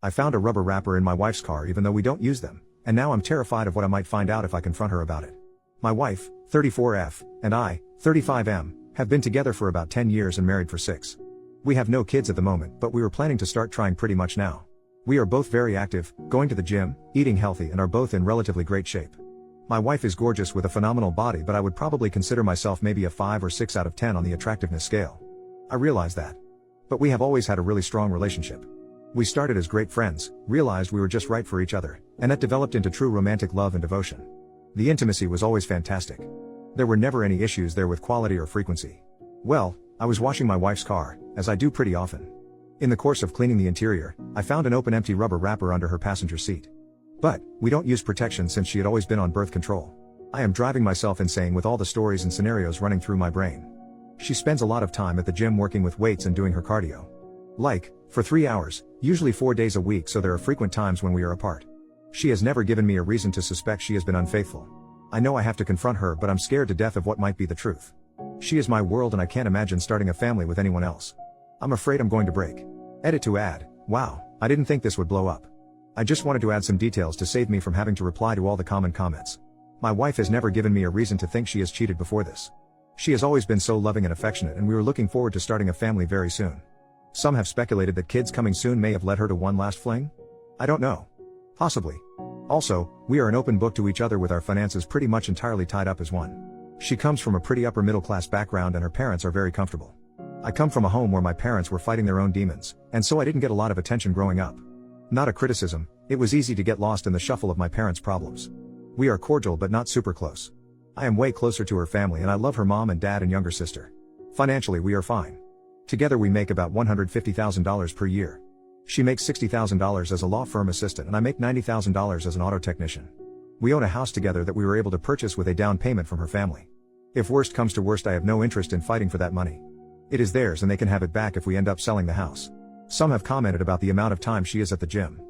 I found a rubber wrapper in my wife's car even though we don't use them, and now I'm terrified of what I might find out if I confront her about it. My wife, 34F, and I, 35M, have been together for about 10 years and married for 6. We have no kids at the moment, but we were planning to start trying pretty much now. We are both very active, going to the gym, eating healthy, and are both in relatively great shape. My wife is gorgeous with a phenomenal body, but I would probably consider myself maybe a 5 or 6 out of 10 on the attractiveness scale. I realize that. But we have always had a really strong relationship. We started as great friends, realized we were just right for each other, and that developed into true romantic love and devotion. The intimacy was always fantastic. There were never any issues there with quality or frequency. Well, I was washing my wife's car, as I do pretty often. In the course of cleaning the interior, I found an open empty rubber wrapper under her passenger seat. But, we don't use protection since she had always been on birth control. I am driving myself insane with all the stories and scenarios running through my brain. She spends a lot of time at the gym working with weights and doing her cardio. Like, for 3 hours, usually 4 days a week, so there are frequent times when we are apart. She has never given me a reason to suspect she has been unfaithful. I know I have to confront her, but I'm scared to death of what might be the truth. She is my world and I can't imagine starting a family with anyone else. I'm afraid I'm going to break. Edit to add, wow, I didn't think this would blow up. I just wanted to add some details to save me from having to reply to all the common comments. My wife has never given me a reason to think she has cheated before this. She has always been so loving and affectionate, and we were looking forward to starting a family very soon. Some have speculated that kids coming soon may have led her to one last fling? I don't know. Possibly. Also, we are an open book to each other with our finances pretty much entirely tied up as one. She comes from a pretty upper middle class background and her parents are very comfortable. I come from a home where my parents were fighting their own demons, and so I didn't get a lot of attention growing up. Not a criticism, it was easy to get lost in the shuffle of my parents' problems. We are cordial but not super close. I am way closer to her family and I love her mom and dad and younger sister. Financially we are fine. Together we make about $150,000 per year. She makes $60,000 as a law firm assistant and I make $90,000 as an auto technician. We own a house together that we were able to purchase with a down payment from her family. If worst comes to worst, I have no interest in fighting for that money. It is theirs and they can have it back if we end up selling the house. Some have commented about the amount of time she is at the gym.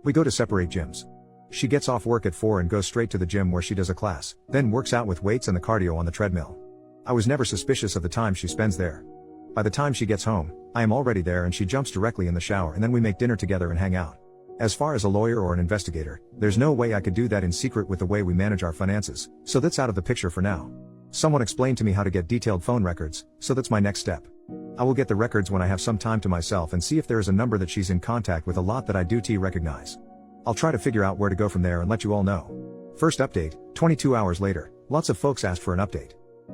We go to separate gyms. She gets off work at 4 and goes straight to the gym where she does a class, then works out with weights and the cardio on the treadmill. I was never suspicious of the time she spends there. By the time she gets home, I am already there and she jumps directly in the shower and then we make dinner together and hang out. As far as a lawyer or an investigator, there's no way I could do that in secret with the way we manage our finances, so that's out of the picture for now. Someone explained to me how to get detailed phone records, so that's my next step. I will get the records when I have some time to myself and see if there is a number that she's in contact with a lot that I do recognize. I'll try to figure out where to go from there and let you all know. First update, 22 hours later, lots of folks asked for an update.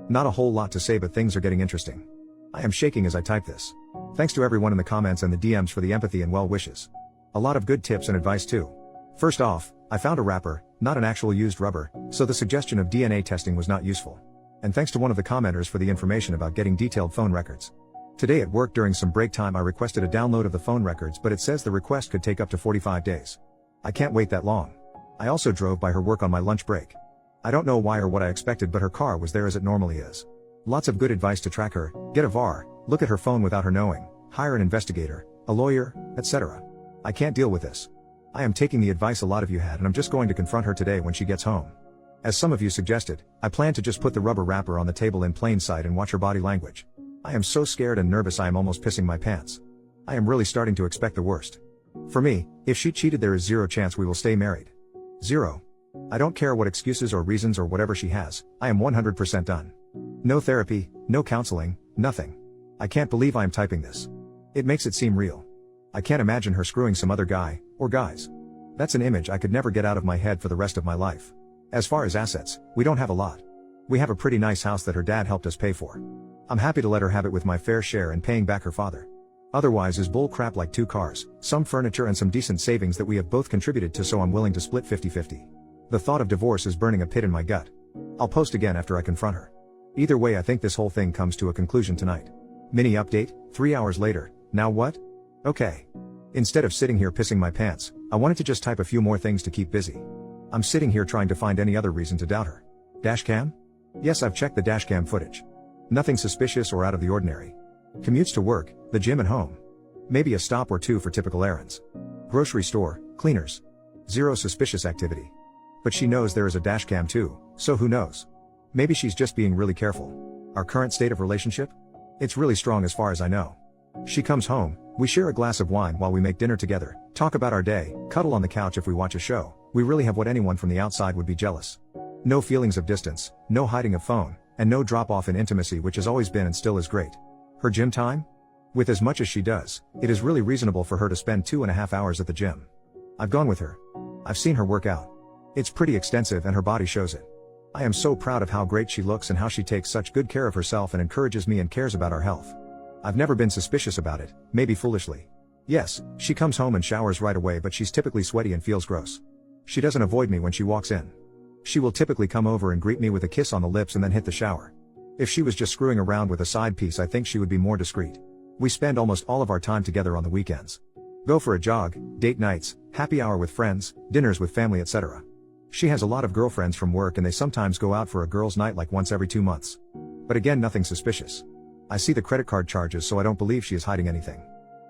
Not a whole lot to say, but things are getting interesting. I am shaking as I type this. Thanks to everyone in the comments and the DMs for the empathy and well wishes. A lot of good tips and advice too. First off, I found a wrapper, not an actual used rubber, so the suggestion of DNA testing was not useful. And thanks to one of the commenters for the information about getting detailed phone records. Today at work during some break time I requested a download of the phone records, but it says the request could take up to 45 days. I can't wait that long. I also drove by her work on my lunch break. I don't know why or what I expected, but her car was there as it normally is. Lots of good advice to track her, get a VAR, look at her phone without her knowing, hire an investigator, a lawyer, etc. I can't deal with this. I am taking the advice a lot of you had and I'm just going to confront her today when she gets home. As some of you suggested, I plan to just put the rubber wrapper on the table in plain sight and watch her body language. I am so scared and nervous I am almost pissing my pants. I am really starting to expect the worst. For me, if she cheated there is zero chance we will stay married. Zero. I don't care what excuses or reasons or whatever she has, I am 100% done. No therapy, no counseling, nothing. I can't believe I am typing this. It makes it seem real. I can't imagine her screwing some other guy, or guys. That's an image I could never get out of my head for the rest of my life. As far as assets, we don't have a lot. We have a pretty nice house that her dad helped us pay for. I'm happy to let her have it with my fair share and paying back her father. Otherwise is bull crap like 2 cars, some furniture and some decent savings that we have both contributed to, so I'm willing to split 50-50. The thought of divorce is burning a pit in my gut. I'll post again after I confront her. Either way, I think this whole thing comes to a conclusion tonight. Mini update, 3 hours later, now what? Okay. Instead of sitting here pissing my pants, I wanted to just type a few more things to keep busy. I'm sitting here trying to find any other reason to doubt her. Dashcam? Yes, I've checked the dashcam footage. Nothing suspicious or out of the ordinary. Commutes to work, the gym and home. Maybe a stop or two for typical errands. Grocery store, cleaners. Zero suspicious activity. But she knows there is a dashcam too, so who knows? Maybe she's just being really careful. Our current state of relationship? It's really strong as far as I know. She comes home, we share a glass of wine while we make dinner together, talk about our day, cuddle on the couch if we watch a show. We really have what anyone from the outside would be jealous. No feelings of distance, no hiding of phone, and no drop off in intimacy, which has always been and still is great. Her gym time? With as much as she does, it is really reasonable for her to spend 2.5 hours at the gym. I've gone with her. I've seen her work out. It's pretty extensive and her body shows it. I am so proud of how great she looks and how she takes such good care of herself and encourages me and cares about our health. I've never been suspicious about it, maybe foolishly. Yes, she comes home and showers right away, but she's typically sweaty and feels gross. She doesn't avoid me when she walks in. She will typically come over and greet me with a kiss on the lips and then hit the shower. If she was just screwing around with a side piece, I think she would be more discreet. We spend almost all of our time together on the weekends. Go for a jog, date nights, happy hour with friends, dinners with family, etc. She has a lot of girlfriends from work and they sometimes go out for a girls' night like once every 2 months. But again, nothing suspicious. I see the credit card charges, so I don't believe she is hiding anything.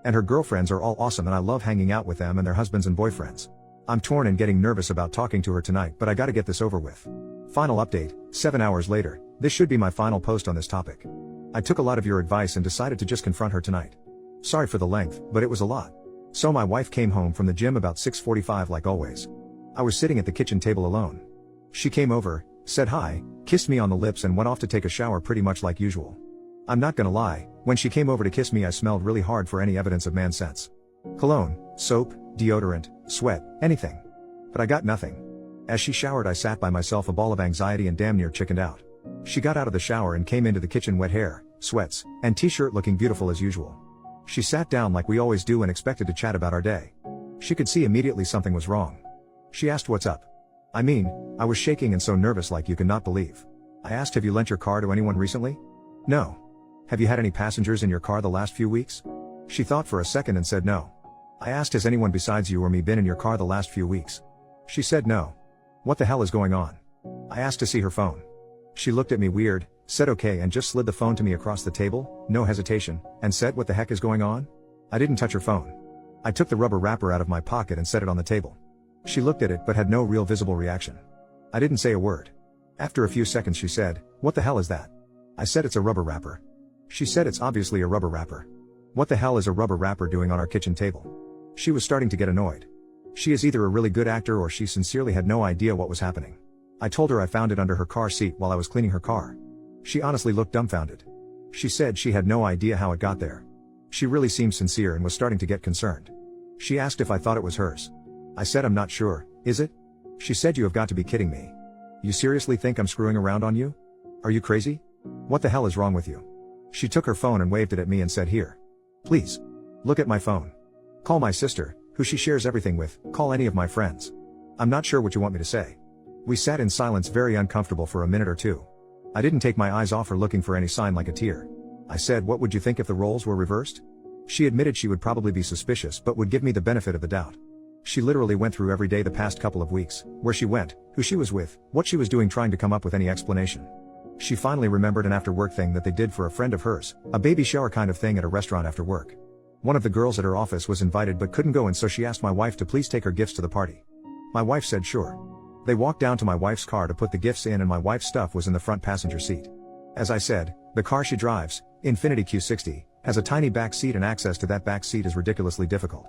And her girlfriends are all awesome and I love hanging out with them and their husbands and boyfriends. I'm torn and getting nervous about talking to her tonight, but I gotta get this over with. Final update, 7 hours later. This should be my final post on this topic. I took a lot of your advice and decided to just confront her tonight. Sorry for the length, but it was a lot. So my wife came home from the gym about 6:45 like always. I was sitting at the kitchen table alone. She came over, said hi, kissed me on the lips and went off to take a shower pretty much like usual. I'm not gonna lie, when she came over to kiss me I smelled really hard for any evidence of man sense. Cologne, soap, deodorant, sweat, anything. But I got nothing. As she showered I sat by myself, a ball of anxiety and damn near chickened out. She got out of the shower and came into the kitchen, wet hair, sweats, and t-shirt, looking beautiful as usual. She sat down like we always do and expected to chat about our day. She could see immediately something was wrong. She asked what's up. I was shaking and so nervous like you cannot believe. I asked, have you lent your car to anyone recently? No. Have you had any passengers in your car the last few weeks? She thought for a second and said no. I asked, has anyone besides you or me been in your car the last few weeks? She said no. What the hell is going on? I asked to see her phone. She looked at me weird, said okay and just slid the phone to me across the table, no hesitation, and said, what the heck is going on? I didn't touch her phone. I took the rubber wrapper out of my pocket and set it on the table. She looked at it but had no real visible reaction. I didn't say a word. After a few seconds she said, what the hell is that? I said, it's a rubber wrapper. She said, it's obviously a rubber wrapper. What the hell is a rubber wrapper doing on our kitchen table? She was starting to get annoyed. She is either a really good actor or she sincerely had no idea what was happening. I told her I found it under her car seat while I was cleaning her car. She honestly looked dumbfounded. She said she had no idea how it got there. She really seemed sincere and was starting to get concerned. She asked if I thought it was hers. I said, I'm not sure, is it? She said, you have got to be kidding me. You seriously think I'm screwing around on you? Are you crazy? What the hell is wrong with you? She took her phone and waved it at me and said, here. Please. Look at my phone. Call my sister, who she shares everything with, call any of my friends. I'm not sure what you want me to say. We sat in silence, very uncomfortable for a minute or two. I didn't take my eyes off her, looking for any sign like a tear. I said, what would you think if the roles were reversed? She admitted she would probably be suspicious but would give me the benefit of the doubt. She literally went through every day the past couple of weeks, where she went, who she was with, what she was doing, trying to come up with any explanation. She finally remembered an after-work thing that they did for a friend of hers, a baby shower kind of thing at a restaurant after work. One of the girls at her office was invited but couldn't go, and so she asked my wife to please take her gifts to the party. My wife said sure. They walked down to my wife's car to put the gifts in and my wife's stuff was in the front passenger seat. As I said, the car she drives, Infiniti Q60, has a tiny back seat and access to that back seat is ridiculously difficult.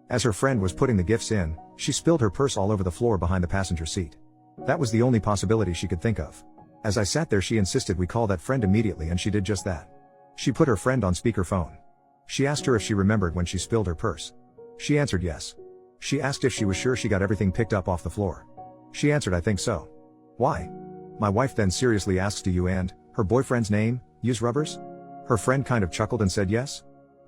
As her friend was putting the gifts in, she spilled her purse all over the floor behind the passenger seat. That was the only possibility she could think of. As I sat there, she insisted we call that friend immediately, and she did just that. She put her friend on speakerphone. She asked her if she remembered when she spilled her purse. She answered yes. She asked if she was sure she got everything picked up off the floor. She answered, I think so. Why? My wife then seriously asks, do you and her boyfriend's name use rubbers? Her friend kind of chuckled and said yes.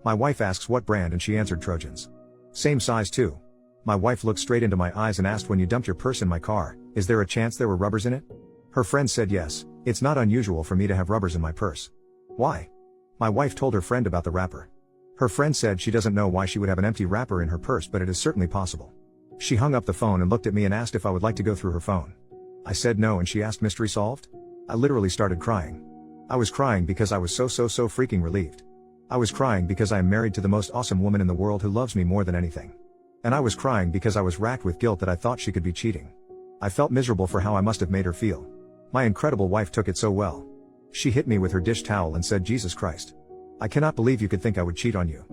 My wife asks what brand and she answered Trojans. Same size too. My wife looked straight into my eyes and asked, when you dumped your purse in my car, is there a chance there were rubbers in it? Her friend said yes, it's not unusual for me to have rubbers in my purse. Why? My wife told her friend about the wrapper. Her friend said she doesn't know why she would have an empty wrapper in her purse, but it is certainly possible. She hung up the phone and looked at me and asked if I would like to go through her phone. I said no, and she asked, mystery solved? I literally started crying. I was crying because I was so freaking relieved. I was crying because I am married to the most awesome woman in the world who loves me more than anything. And I was crying because I was racked with guilt that I thought she could be cheating. I felt miserable for how I must have made her feel. My incredible wife took it so well. She hit me with her dish towel and said, Jesus Christ. I cannot believe you could think I would cheat on you.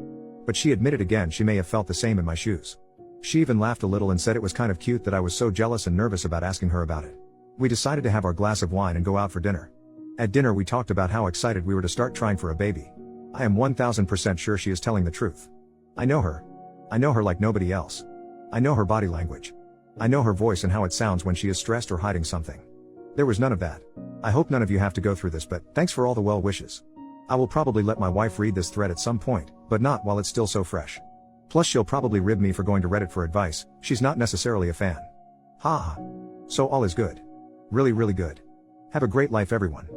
But she admitted again she may have felt the same in my shoes. She even laughed a little and said it was kind of cute that I was so jealous and nervous about asking her about it. We decided to have our glass of wine and go out for dinner. At dinner we talked about how excited we were to start trying for a baby. I am 1000% sure she is telling the truth. I know her. I know her like nobody else. I know her body language. I know her voice and how it sounds when she is stressed or hiding something. There was none of that. I hope none of you have to go through this, but thanks for all the well wishes. I will probably let my wife read this thread at some point, but not while it's still so fresh. Plus she'll probably rib me for going to Reddit for advice, she's not necessarily a fan. Haha. So all is good. Really, really good. Have a great life everyone.